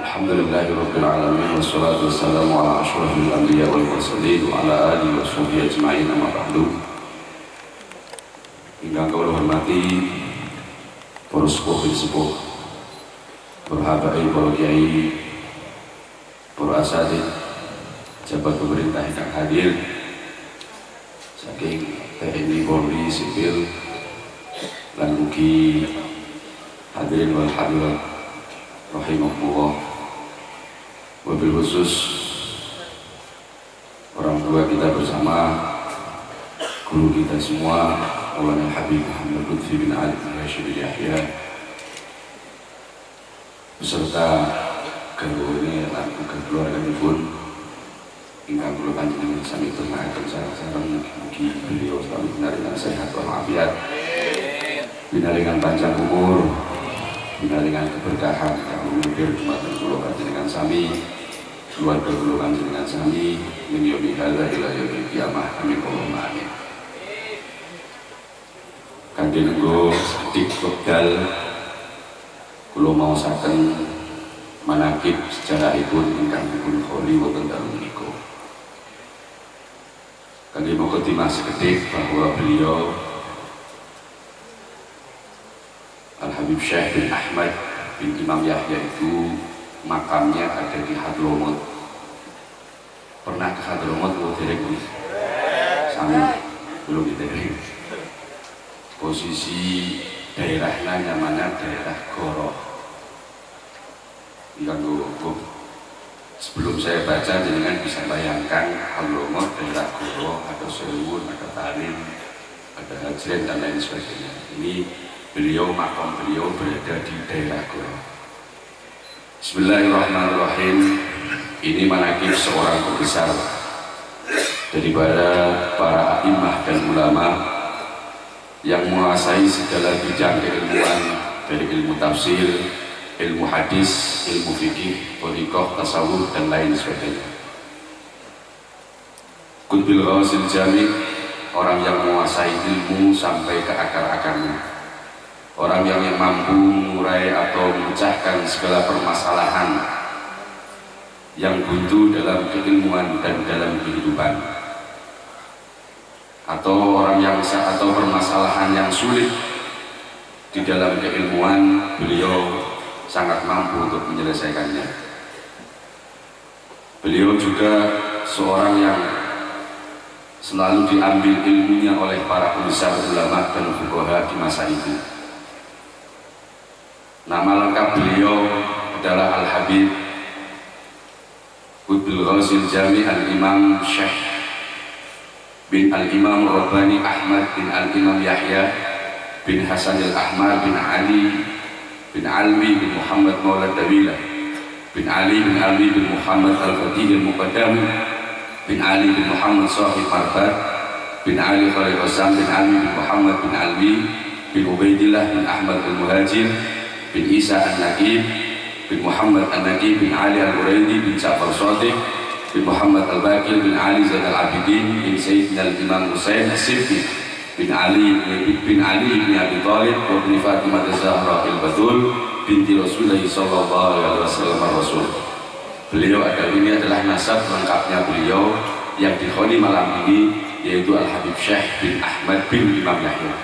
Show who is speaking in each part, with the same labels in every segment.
Speaker 1: Alhamdulillahirabbil alamin wassalatu wassalamu ala asyrofil anbiya wal mursalin wa ala alihi washabbihi ajmain amma ba'du. Ingkang kula hormati para sepuh, para habaib, para kiai, para asatidz, jabat pemerintah yang hadir saking TNI, Polri, sipil lan ugi hadirin wal hadirat rahimahullah. Wabil khusus orang tua kita bersama, guru kita semua, Maulana Habib Muhammad Lutfi bin Ali bin Rashid Yahya, beserta garwane lan keluarga pun ingkang kula panjenengan sami termahaken sareng-sareng, mugi beliau selalu binaringan sehat walafiat, binaringan panjang umur, binaringan keberkahan yang mungkin dumateng kula panjenengan sami, keluarga kula panjenengan sami, min yaumi hadza ila yaumil qiyamah, amin Allahumma amin. Kangge nenggo sekedhik wekdal kula maosaken manakib sejarahipun ingkang dipun kholi wonten dalem menika. Kangge mukadimah sekedhik bahwa beliau Al-Habib Syekh bin Ahmad bin Imam Yahya itu makamnya ada di Hadramut. Pernah ke Hadramut atau dereng? Sami belum ditereng. Posisi daerahnya namanya daerah Goroh. Sebelum saya baca, jenengan bisa bayangkan Hadramut, daerah Goroh, ada Sewun, ada Tarim, ada Hajren dan lain sebagainya. Ini beliau, makam beliau berada di daerah Goroh. Bismillahirrahmanirrahim. Ini manakib seorang pembesar daripada para imam dan ulama yang menguasai segala bidang keilmuan, dari ilmu tafsir, ilmu hadis, ilmu fikih, thariqah, tasawuf dan lain sebagainya. Qutbil ghasil jami, orang yang menguasai ilmu sampai ke akar-akarnya, orang yang mampu mengurai atau memecahkan segala permasalahan yang buntu dalam keilmuan dan dalam kehidupan, atau orang yang atau permasalahan yang sulit di dalam keilmuan, beliau sangat mampu untuk menyelesaikannya. Beliau juga seorang yang selalu diambil ilmunya oleh para pembesar ulama dan fuqaha di masa itu. Nama lengkap beliau adalah Al-Habib Qutbil Ghasil Jami Al-Imam Syekh bin Al-Imam Rabbani Ahmad bin Al-Imam Yahya bin Hasan Al-Ahmar bin Ali bin Alwi bin Muhammad Maulad Dawilah bin Ali bin Alwi bin Muhammad Al-Fatih Al-Muqaddam bin Ali bin Muhammad Sahib Marbat bin Ali Khalil Qasam bin Ali bin Muhammad bin Alwi bin Ubaidillah bin Ahmad Al-Muhajir bin Isa An-Naqib bin Muhammad An-Naqib bin Ali Al-Quraidi bin Ja'far Shadiq bin Muhammad Al-Baqir bin Ali Zain Al-Abidin bin Sayyidina Al-Imam Husain As-Siddiq bin Ali bin Abi Thalib wa bin Fatimah Az-Zahra Al-Batul binti Rasulullah sallallahu alaihi wasallam Rasul. Beliau ini adalah nasab lengkapnya beliau yang dikholi malam ini, yaitu Al-Habib Syekh bin Ahmad bin Imam Yahya.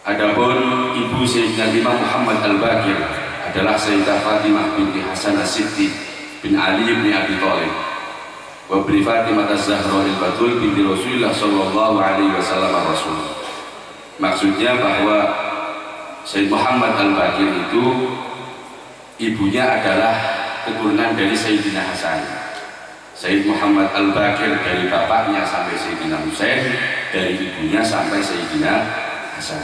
Speaker 1: Adapun ibu Sayyidina Imam Muhammad Al-Baqir adalah Sayyidah Fatimah binti Hasan As-Siddiq bin Ali bin Abi Thalib wa bin Fatimah Az-Zahra Al-Batul binti Rasulullah sallallahu alaihi wasallam Rasul. Maksudnya bahwa Sayyid Muhammad Al-Baqir itu ibunya adalah keturunan dari Sayyidina Hasan. Sayyid Muhammad Al-Baqir dari bapaknya sampai Sayyidina Husain, dari ibunya sampai Sayyidina Hasan.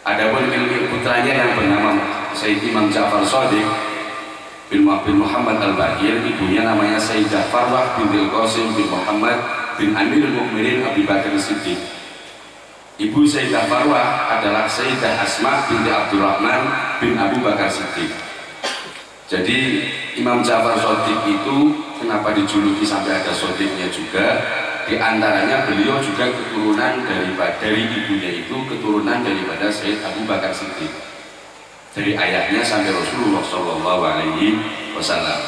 Speaker 1: Adapun putranya yang bernama Sayyid Imam Ja'far Shadiq bin Muhammad Al-Baqir, ibunya namanya Sayyidah Farwah binti Al-Qasim bin Muhammad bin Amirul Mukminin Abi Bakar Siddiq. Ibu Sayyidah Farwah adalah Sayyidah Asma binti Abdurrahman bin Abu Bakar Siddiq. Jadi Imam Ja'far Shadiq itu kenapa dijuluki sampai ada Shadiqnya juga? Di antaranya beliau juga keturunan dari ibunya itu keturunan daripada Sayyid Abu Bakar Siddiq. Dari ayahnya sampai Rasulullah SAW alaihi wasallam.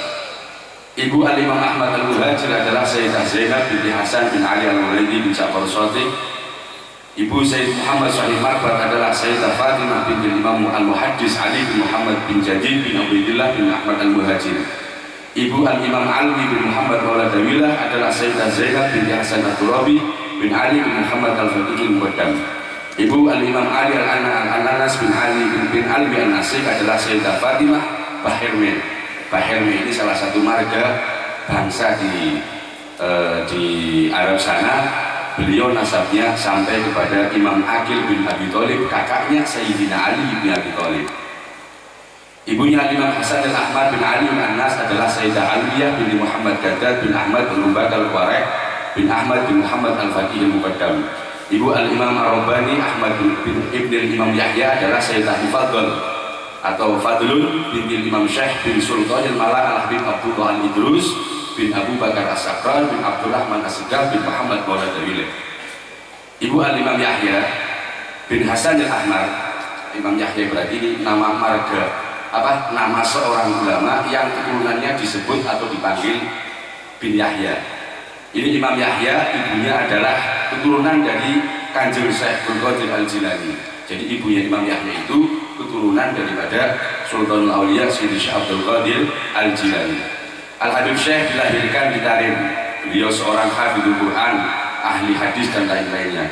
Speaker 1: Ibu Al-Imam Ahmad Al-Muhajir adalah Sayyidah Zainab binti Hasan bin Ali Al-Muraidi bin Ja'far Shadiq. Ibu Sayyid Muhammad Sahih Marbat adalah Sayyidah Fatimah binti Imam Al-Muhaddis Ali bin Muhammad bin Jadid bin Ubaidillah bin Ahmad Al-Muhajir. Ibu Al-Imam Alwi bin Muhammad Maula Dawilah adalah Sayyidah Zainab binti Hasan Al-Turabi bin Ali bin Muhammad Al-Fatih Al-Muqaddam. Ibu Al-Imam Ali Al-Anas bin Ali bin Alwi Al-Nasik adalah Sayyidah Fatimah Bahirme. Bahirme ini salah satu marga bangsa di Arab sana. Beliau nasabnya sampai kepada Imam Aqil bin Abi Thalib, kakaknya Sayyidina Ali bin Abi Thalib. Ibunya Imam Hasan Al-Ahmad bin Ali Al-Anas adalah Sayyidah Aliyah bin Muhammad Gaddad bin Ahmad bin Ubad Al-Wareh bin Ahmad bin Muhammad Al-Fatih Al-Muqaddam. Ibu Al-Imam Ar-Rabbani Ahmad bin Ibn Imam Yahya adalah Sayyidah Mufaddal atau Fadlun binti Imam Syekh bin Sultan Al-Malak Al-Habib Abdullah Al-Idrus bin Abu Bakar As-Sakran bin Abdurrahman As-Sigaf bin Muhammad Maula Dawilah. Ibu Al-Imam Yahya bin Hasan Al-Ahmad. Imam Yahya berarti ini nama marga, nama seorang ulama yang keturunannya disebut atau dipanggil bin Yahya. Ini Imam Yahya, ibunya adalah keturunan dari Kanjeng Syekh Abdul Qadir Al-Jilani. Jadi ibunya Imam Yahya itu keturunan daripada Sultanul Auliya Syekh Abdul Qadir Al-Jilani. Al-Habib Syekh dilahirkan di Tarim. Beliau seorang hafidhul Quran, ahli hadis dan lain-lainnya.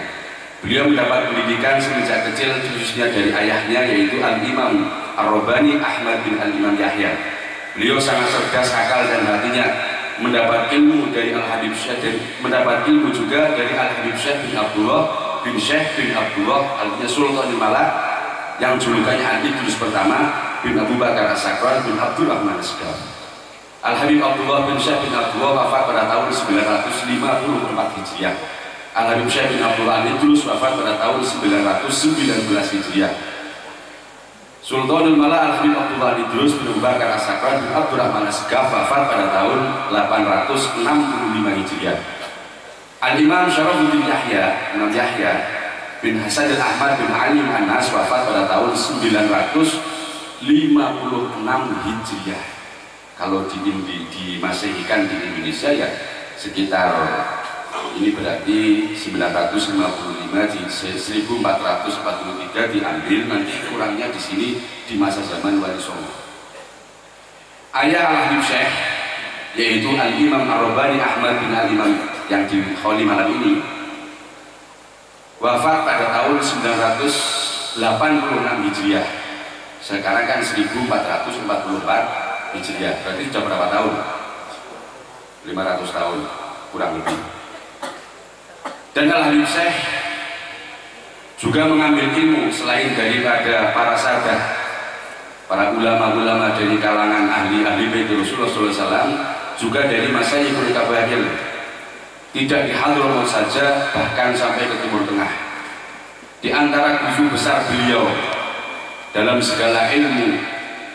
Speaker 1: Beliau mendapat pendidikan sejak kecil khususnya dari ayahnya, yaitu Al-Imam Ar-Rabbani Ahmad bin Al-Imam Yahya. Beliau sangat cerdas akal dan hatinya, mendapat ilmu dari Al-Habib Syekh dan mendapat ilmu juga dari Al-Habib Syekh bin Abdullah bin Syekh bin Abdullah Al-Nya Sultan Malak yang julukannya Al-Idrus pertama bin Abu Bakar As-Sakran bin Abdurrahman As-Sigaf. Al-Habib Abdullah bin Syekh bin Abdullah wafat pada tahun 954 Hijriah. Al-Habib Syekh bin Abdullah Al-Idrus wafat pada tahun 919 Hijriah. Sultanul Malak Al-Habib Abdullah Al-Idrus bin Abu Bakar As-Sakran bin Abdurrahman As-Sigaf wafat pada tahun 865 Hijriah. Al-Imam Syarafuddin Yahya, Imam Yahya bin Hasan Al-Ahmad bin Ali Al-Anas wafat pada tahun 956 Hijriah. Kalau dimasehikan di Indonesia ya sekitar ini berarti 955 di 1443 diambil, nanti kurangnya di sini di masa zaman Wali Songo. Ayah Al-Habib Syekh yaitu Al-Imam Ar-Rabbani Ahmad bin Al-Imam yang di Kholi malam ini wafat pada tahun 986 Hijriah. Sekarang kan 1444 Hijriah, berarti sudah berapa tahun? 500 tahun kurang lebih. Dan Al-Habib Syekh juga mengambil ilmu selain daripada para sahabat, para ulama-ulama dari kalangan ahli-ahli bait Rasulullah SAW, juga dari Masyaikhul Kabair. Tidak di Hadramaut saja, bahkan sampai ke Timur Tengah. Di antara guru besar beliau dalam segala ilmu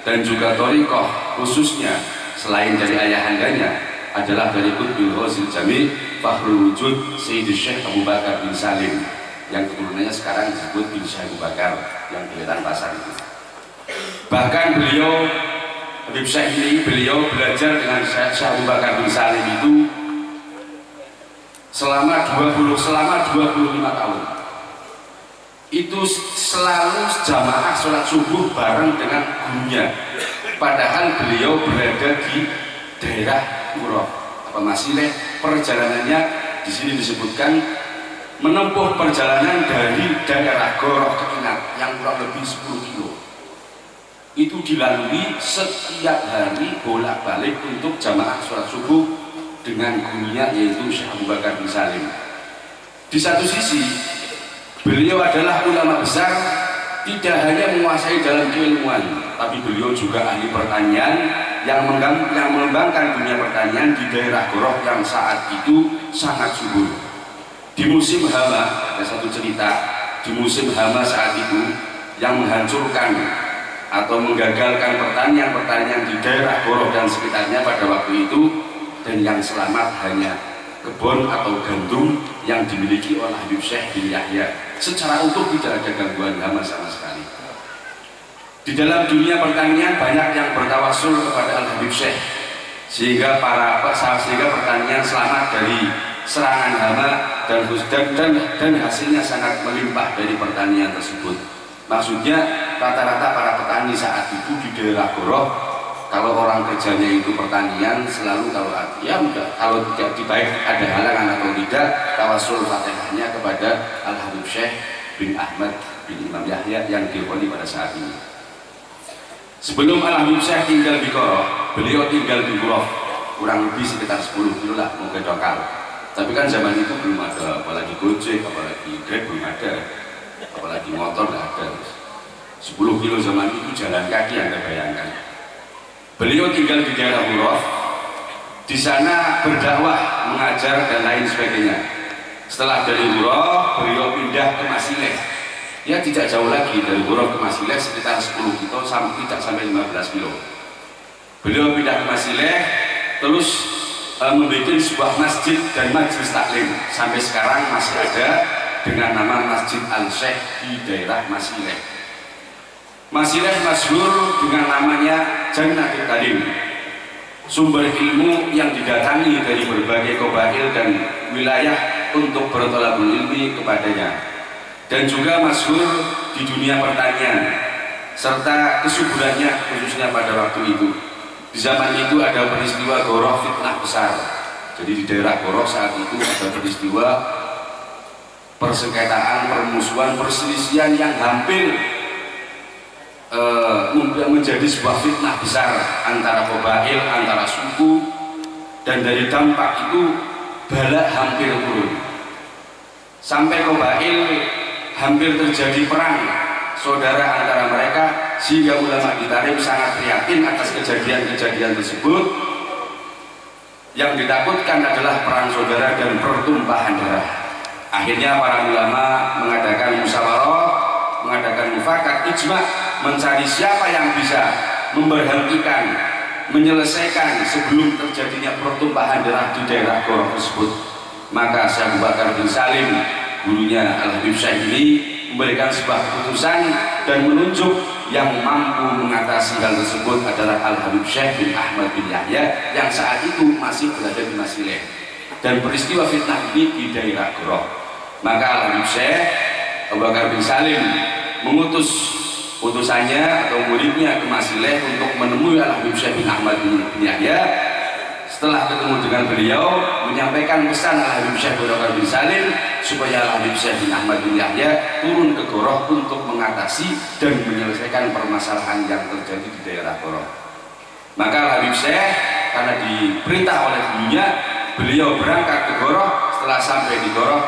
Speaker 1: dan juga thariqah khususnya selain dari ayahandanya adalah dari Qutbul Ghazil Jami' Fakhrul Wujud Sayyidul Syekh Abu Bakar bin Salim yang keturunannya sekarang disebut bin Syekh Abu Bakar yang di Wetan Pasar itu. Bahkan beliau Habib Syekh ini beliau belajar dengan Syekh Abu Bakar bin Salim itu selama 25 tahun. Itu selalu jamaah sholat subuh bareng dengan gurunya, padahal beliau berada di daerah Qura apa Masileh. Perjalanannya di sini disebutkan menempuh perjalanan dari daerah Goroh ke Inat yang kurang lebih 10 kilo. Itu dilalui setiap hari bolak-balik untuk jamaah sholat subuh dengan gurunya yaitu Syekh Abu Bakar bin Salim. Di satu sisi beliau adalah ulama besar, tidak hanya menguasai dalam keilmuan, tapi beliau juga ahli pertanian yang mengembangkan dunia pertanian di daerah Goroh yang saat itu sangat subur. Di musim hama, ada satu cerita, di musim hama saat itu yang menghancurkan atau menggagalkan pertanian di daerah Goroh dan sekitarnya pada waktu itu, dan yang selamat hanya kebun atau gandum yang dimiliki oleh Habib Syekh bin Yahya. Secara utuh tidak ada gangguan hama sama sekali. Di dalam dunia pertanian banyak yang bertawasul kepada Al-Habib Syekh, sehingga pertanian selamat dari serangan hama dan hasilnya sangat melimpah dari pertanian tersebut. Maksudnya rata-rata para petani saat itu di daerah Goroh, kalau orang kerjanya itu pertanian, selalu kalau tidak baik ada halangan atau tidak, tawasul Fatihahnya kepada Al-Habib Syekh bin Ahmad bin Imam Yahya yang dilakoni pada saat ini. Sebelum Al-Habib Syekh tinggal di Goroh, beliau tinggal di Goroh kurang lebih sekitar 10 kilo lah, mau ke Dokal. Tapi kan zaman itu belum ada, apalagi Gojek, apalagi Grab belum ada, apalagi motor nggak ada. 10 kilo zaman itu jalan kaki, Anda bayangkan. Beliau tinggal di daerah Goroh, di sana berdakwah, mengajar dan lain sebagainya. Setelah dari Goroh, beliau pindah ke Masileh. Ya tidak jauh lagi dari Goroh ke Masileh, sekitar 10 kilo, tidak sampai 15 kilo. Beliau pindah ke Masileh, terus membuat sebuah masjid dan majelis taklim. Sampai sekarang masih ada dengan nama Masjid Al-Syekh di daerah Masileh. Masileh masyhur dengan namanya Jannatul Talim, sumber ilmu yang didatangi dari berbagai qabail dan wilayah untuk bertolabul ilmi kepadanya, dan juga masyhur di dunia pertanian serta kesuburannya khususnya pada waktu itu. Di zaman itu ada peristiwa Goroh fitnah besar. Jadi di daerah Goroh saat itu ada peristiwa persengketaan, permusuhan, perselisihan yang hampir menjadi sebuah fitnah besar antara qabail, antara suku, dan dari dampak itu bala hampir turun. Sampai qabail hampir terjadi perang saudara antara mereka, sehingga ulama di Tarim sangat prihatin atas kejadian-kejadian tersebut. Yang ditakutkan adalah perang saudara dan pertumpahan darah. Akhirnya para ulama mengadakan musyawarah, mengadakan mufakat, ijma, mencari siapa yang bisa memberhentikan, menyelesaikan sebelum terjadinya pertumpahan darah di daerah Goroh tersebut. Maka Syekh Abu Bakar bin Salim, gurunya Al-Habib Syekh ini, memberikan sebuah keputusan dan menunjuk yang mampu mengatasi hal tersebut adalah Al-Habib Syekh bin Ahmad bin Yahya yang saat itu masih berada di Masileh, dan peristiwa fitnah ini di daerah Goroh. Maka Al-Habib Syekh Abu Bakar bin Salim mengutus utusannya atau muridnya ke Masileh untuk menemui Al-Habib Syekh bin Ahmad bin Yahya. Setelah ketemu dengan beliau, menyampaikan pesan Al-Habib Syekh Abu Bakar bin Salim supaya Al-Habib Syekh bin Ahmad bin Yahya turun ke Goroh untuk mengatasi dan menyelesaikan permasalahan yang terjadi di daerah Goroh. Maka Al-Habib Syekh karena diperintah oleh gurunya, beliau berangkat ke Goroh. Setelah sampai di Goroh,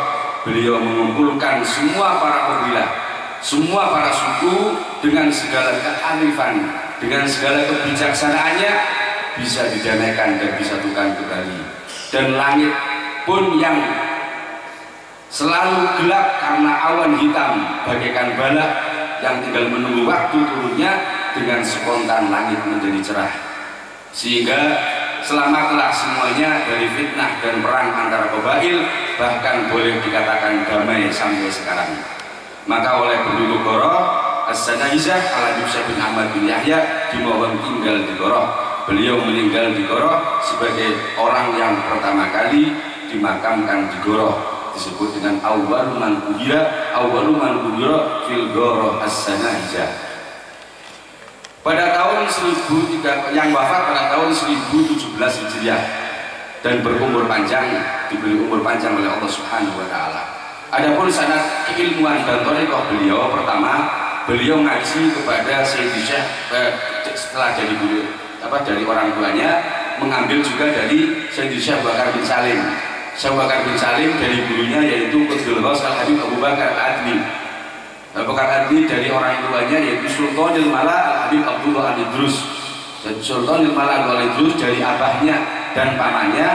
Speaker 1: beliau mengumpulkan semua para kabilah, semua para suku dengan segala kearifan, dengan segala kebijaksanaannya, bisa didamaikan dan disatukan kembali. Dan langit pun yang selalu gelap karena awan hitam bagaikan balak yang tinggal menunggu waktu turunnya, dengan spontan langit menjadi cerah, sehingga selamatlah semuanya dari fitnah dan perang antara qabail, bahkan boleh dikatakan damai sampai sekarang. Maka oleh penduduk Goroh, As-Sanaizah Al-Habib Syekh bin Ahmad bin Yahya dimohon tinggal di Goroh. Beliau meninggal di Goroh sebagai orang yang pertama kali dimakamkan di Goroh, disebut dengan awwalu man qubira fil Goroh As-Sanaizah. Pada tahun 1003 yang wafat pada tahun 1017 Hijriah dan berumur panjang, diberi umur panjang oleh Allah Subhanahu wa taala. Adapun sanad keilmuan dan thariqah beliau, pertama beliau ngaji kepada Sayyidi Syekh setelah jadi guru dari orang tuanya, mengambil juga dari Sayyidi Syekh Abu Bakar bin Salim. Syekh Abu Bakar bin Salim dari gurunya yaitu Qutbul Ghaus Al-Habib Abu Bakar Al-Adli. Abu Bakar Al-Adli dari orang tuanya yaitu Sultanul Mala Al-Habib Abdullah Al-Idrus. Sultanul Mala Al-Idrus dari abahnya dan pamannya,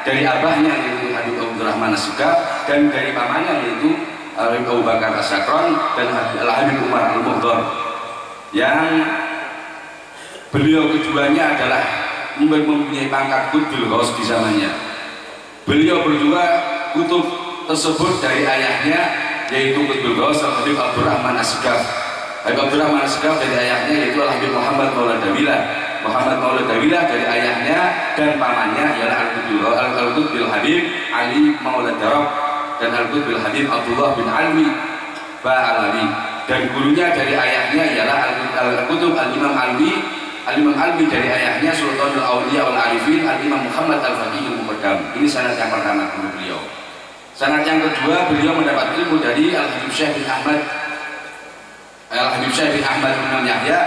Speaker 1: dari abahnya yaitu Habib Abdurrahman As-Sugab, dan dari pamannya yaitu Habib Abu Bakar As-Sakron dan Al-Habib Umar Al-Mughdar. Yang beliau keduanya adalah mempunyai pangkat Qutbul Ghaus di zamannya. Beliau berdua kutub tersebut dari ayahnya yaitu Qutbul Ghaus Al-Habib Abdurrahman As-Sugab, Habib Abdurrahman As-Segaf dari ayahnya yaitu Al-Habib Muhammad Maulana Dawilah. Muhammad Maulana Dawilah dari ayahnya dan pamannya ialah Al-Qutbil Habib Ali Maulana Darab dan Al-Qutbil Habib Abdullah bin Alwi Ba'alawi, dan gurunya dari ayahnya ialah Al-Qutub Al-Imam Alwi. Al-Imam Alwi dari ayahnya Sultanul Auliya wal Arifin Al-Imam Muhammad Al-Faqih Al-Muqaddam. Ini sanad yang pertama guru beliau. Sanad yang kedua, beliau mendapat ilmu dari Al-Habib Syekh bin Ahmad bin Yahya.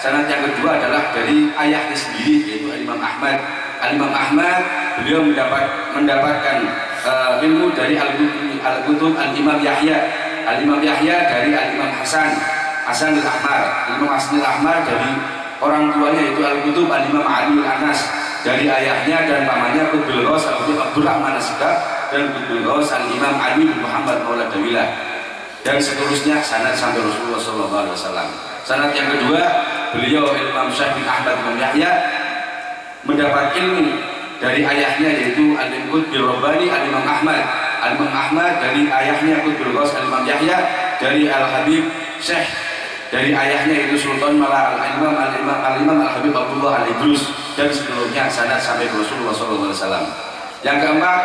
Speaker 1: Sanad yang kedua adalah dari ayahnya sendiri yaitu Al-Imam Ahmad. Al-Imam Ahmad beliau mendapatkan ilmu dari Al-Qutub Al-Imam Yahya. Al-Imam Yahya dari Al-Imam Hasan Al-Ahmar. Al-Imam Hasan Al-Ahmar dari orang tuanya itu Al-Qutub Al-Imam Ali Al-Anas, dari ayahnya dan pamannya Qutbil Ghaus Al-Habib Abdurrahman As-Segaf dan Qutbil Ghaus Al-Imam Ali bin Muhammad Maulana Dawilah, dan seterusnya sanad sampai Rasulullah SAW. Sanad yang kedua, beliau Imam Syekh bin Ahmad bin Yahya mendapat ilmu dari ayahnya yaitu Al-Qutbil Rabbani Al-Imam Ahmad. Al-Imam Ahmad dari ayahnya Qutbil Ghaus Al-Imam Yahya, dari Al-Habib Syekh dari ayahnya itu Sultan Malah Al-Imam Al-Habib Abdullah Al-Idrus, dan seterusnya sanad sampai Rasulullah SAW. Yang keempat,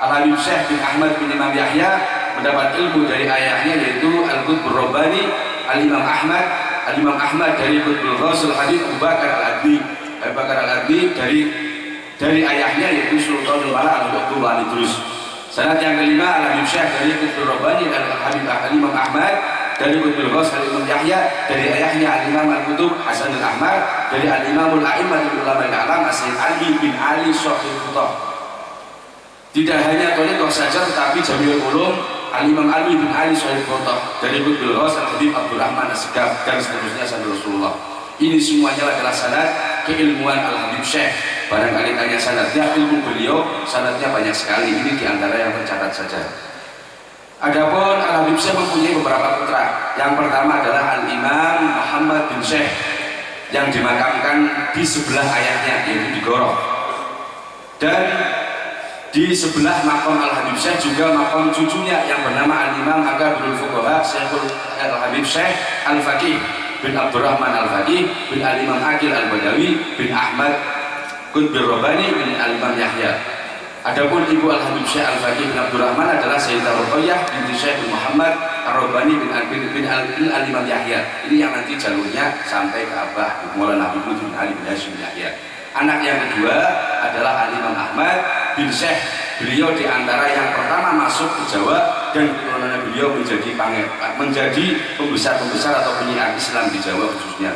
Speaker 1: Al-Habib Syekh bin Ahmad bin Imam Yahya mendapat ilmu dari ayahnya yaitu Al-Qutbur Rabbani Al-Imam Ahmad. Al-Imam Ahmad dari Qutbul Ghaus Al-Habib Abu Bakar Al-Adli. Abu Bakar Al-Adli dari ayahnya yaitu Sultan Malah Abdullah Al-Idrus. Sanad yang kelima, Al-Habib Syekh dari Qutbur Rabbani Al-Habib Al-Imam Ahmad dari Qutbul Ghaus Al-Imam Yahya, dari ayahnya Al-Imam Al-Qutub Hasan Al-Ahmar, dari Al-Imamul A'immatul Ulama Al-Alam As-Sayyid Ali bin Ali Shahid Qutah. Tidak hanya Thariqah saja tetapi Jamiul Ulum Al-Imam Ali bin Ali Shahid Qutah, dari Qutbul Ghaus Al-Habib Abdurrahman As-Segaf, dan seterusnya sampai Rasulullah. Ini semuanya adalah sanad keilmuan Al-Habib Syekh. Barangkali tanya sanadnya, ilmu beliau sanadnya banyak sekali. Ini diantara yang tercatat saja. Adapun Al-Habib Syekh mempunyai beberapa putra. Yang pertama adalah Al-Imam Muhammad bin Syekh yang dimakamkan di sebelah ayahnya yaitu di Goroh, dan di sebelah makam Al-Habib Syekh juga makam cucunya yang bernama Al-Imam Akabirul Fuqaha Syekhul Al-Habib Syekh Al-Faqih bin Abdurrahman Al-Faqih bin Al-Imam Aqil Al-Badawi bin Ahmad Qutbir Rabbani bin Al-Imam Yahya. Adapun ibu Al-Habib Syekh Al-Faqih bin Abdurrahman adalah Sayyidah Ruqayyah binti Syekh bin Muhammad Ar-Rabbani bin Al-Imam Yahya. Ini yang nanti jalurnya sampai ke Abah Maulana Habib bin Ali bin Hashim bin Yahya. Anak yang kedua adalah Al-Imam Ahmad bin Syekh. Beliau diantara yang pertama masuk ke Jawa, dan keturunan beliau menjadi pembesar atau penyiar Islam di Jawa khususnya.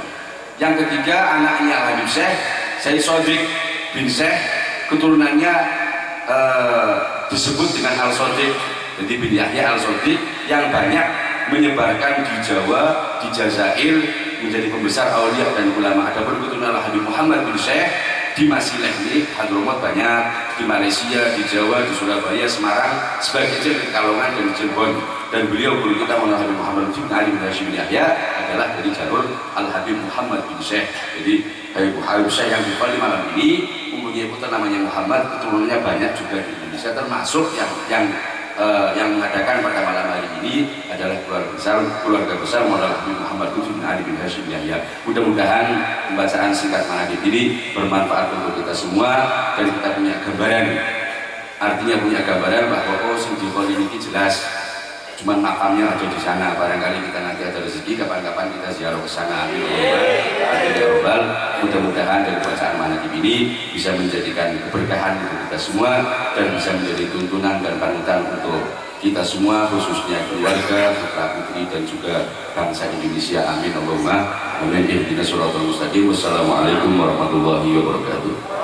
Speaker 1: Yang ketiga, anaknya Al-Habib Syekh Sayyid Shadiq bin Syekh, keturunannya disebut dengan Al-Shadiq, jadi bin Yahya Al-Shadiq, yang banyak menyebarkan di Jawa, di Jazair, menjadi pembesar aulia dan ulama. Adapun keturunan Al-Habib Muhammad bin Syekh di Masileh ini, Hadramaut banyak, di Malaysia, di Jawa, di Surabaya, Semarang, sebagai di Kalongan dan di Cirebon. Dan beliau guru kita Al-Habib Muhammad bin Ali bin Hashim bin Yahya adalah dari jalur Al-Habib Muhammad bin Syekh. Jadi Habib Syekh yang di malam ini mempunyai putra namanya Muhammad, keturunannya banyak juga di Indonesia, termasuk yang mengadakan pada malam hari ini adalah keluarga besar Maulana Habib Muhammad bin Ali bin Hashim bin Yahya. Mudah-mudahan pembacaan singkat manaqib ini bermanfaat untuk kita semua, dan kita punya gambaran, artinya punya gambaran bahwa sing dikon ini jelas, cuman makamnya ada di sana. Barangkali kita nanti ada rezeki, kapan-kapan kita ziarah ke sana. Amin ya Rabbal. Mudah-mudahan dari bacaan manaqib ini bisa menjadikan keberkahan untuk kita semua, dan bisa menjadi tuntunan dan panutan untuk kita semua, khususnya keluarga, putra putri, dan juga bangsa Indonesia. Amin Allahumma amin. Ihdinas siratal mustaqim. Wassalamualaikum warahmatullahi wabarakatuh.